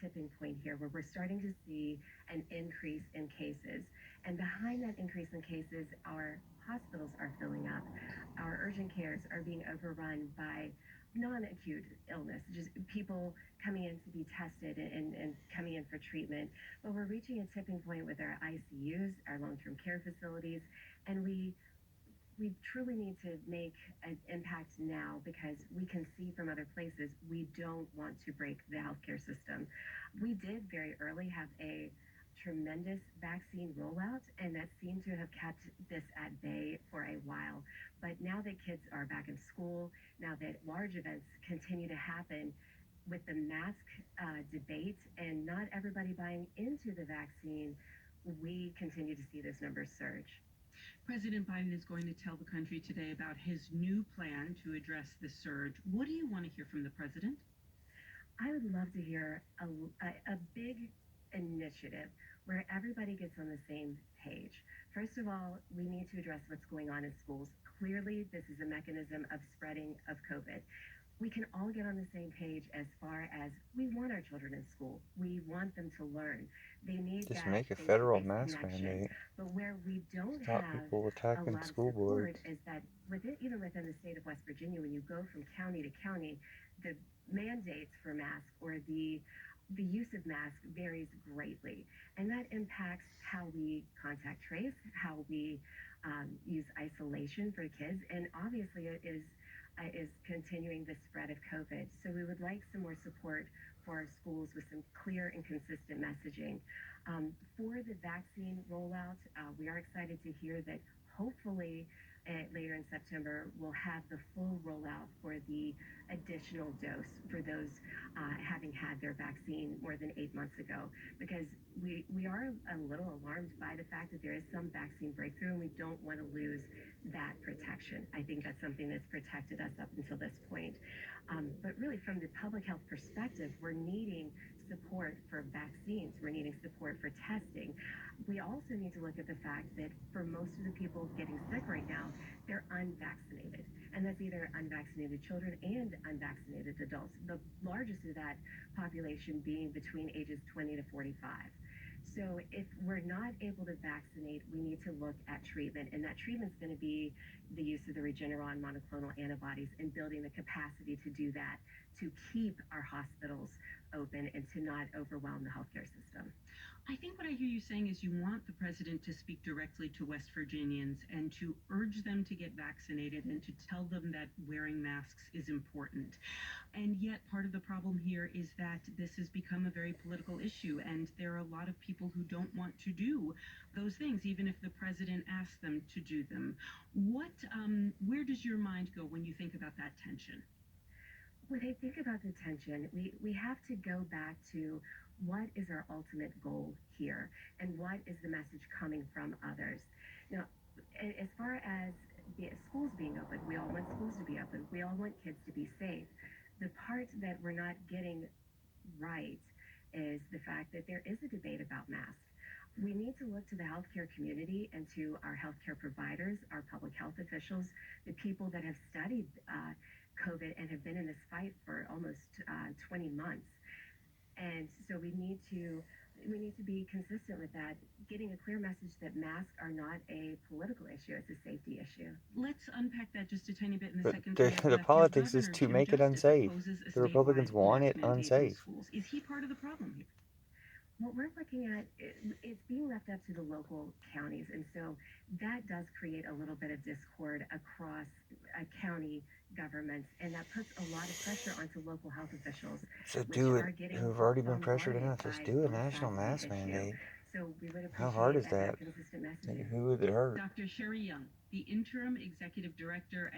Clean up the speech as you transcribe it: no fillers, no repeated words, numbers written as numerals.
tipping point here where we're starting to see an increase in cases. And behind that increase in cases, our hospitals are filling up. Our urgent cares are being overrun by non-acute illness, just people coming in to be tested and coming in for treatment. But we're reaching a tipping point with our ICUs, our long-term care facilities, and we truly need to make an impact now because we can see from other places we don't want to break the healthcare system. We did very early have a tremendous vaccine rollout, and that seemed to have kept this at bay for a while. But now that kids are back in school, now that large events continue to happen, with the mask debate and not everybody buying into the vaccine, we continue to see those numbers surge. President Biden is going to tell the country today about his new plan to address the surge. What do you want to hear from the president? I would love to hear a big initiative where everybody gets on the same page. First of all, we need to address what's going on in schools. Clearly, this is a mechanism of spreading of COVID. We can all get on the same page as far as we want our children in school. We want them to learn. They need Just that make a face to federal face mask connection. mandate. But where we don't Stop have people a attacking lot of school support boards. is that even within the state of West Virginia, when you go from county to county, the mandates for masks or the use of masks varies greatly, and that impacts how we contact trace, how we use isolation for kids, and obviously it is continuing the spread of COVID. So we would like some more support for our schools with some clear and consistent messaging. For the vaccine rollout, we are excited to hear that hopefully later in September we'll have the full rollout for the additional dose for those having had their vaccine more than 8 months ago, because we are a little alarmed by the fact that there is some vaccine breakthrough and we don't want to lose that protection. I think that's something that's protected us up until this point. But really, from the public health perspective, we're needing support for vaccines. We're needing support for testing. We also need to look at the fact that for most of the people getting sick right now, they're unvaccinated. And that's either unvaccinated children and unvaccinated adults. The largest of that population being between ages 20 to 45. So if we're not able to vaccinate, we need to look at treatment. And that treatment is going to be the use of the Regeneron monoclonal antibodies and building the capacity to do that, to keep our hospitals open and to not overwhelm the healthcare system. I think what I hear you saying is you want the president to speak directly to West Virginians and to urge them to get vaccinated and to tell them that wearing masks is important. And yet, part of the problem here is that this has become a very political issue, and there are a lot of people who don't want to do those things, even if the president asks them to do them. Where does your mind go when you think about that tension? When I think about the tension, we have to go back to what is our ultimate goal here and what is the message coming from others. Now, as far as the schools being open, we all want schools to be open. We all want kids to be safe. The part that we're not getting right is the fact that there is a debate about masks. We need to look to the healthcare community and to our healthcare providers, our public health officials, the people that have studied COVID and have been in this fight for almost 20 months. And so we need to be consistent with that, getting a clear message that masks are not a political issue; it's a safety issue. Let's unpack that just a tiny bit in the But second we have the left. Your politics is governor, to Jim make it Justice, unsafe. opposes a The Republicans statewide want mask it mandate in unsafe. schools. Is he part of the problem here? What we're looking at, it's being left up to the local counties, and so that does create a little bit of discord across county governments, and that puts a lot of pressure onto local health officials, So which do it. are getting Who've already been pressured bombarded enough. Just by do a both national sides of the mask issue. mandate. So we would How hard appreciate is that? consistent Like, messaging. who would it hurt? Dr. Sherry Young, the interim executive director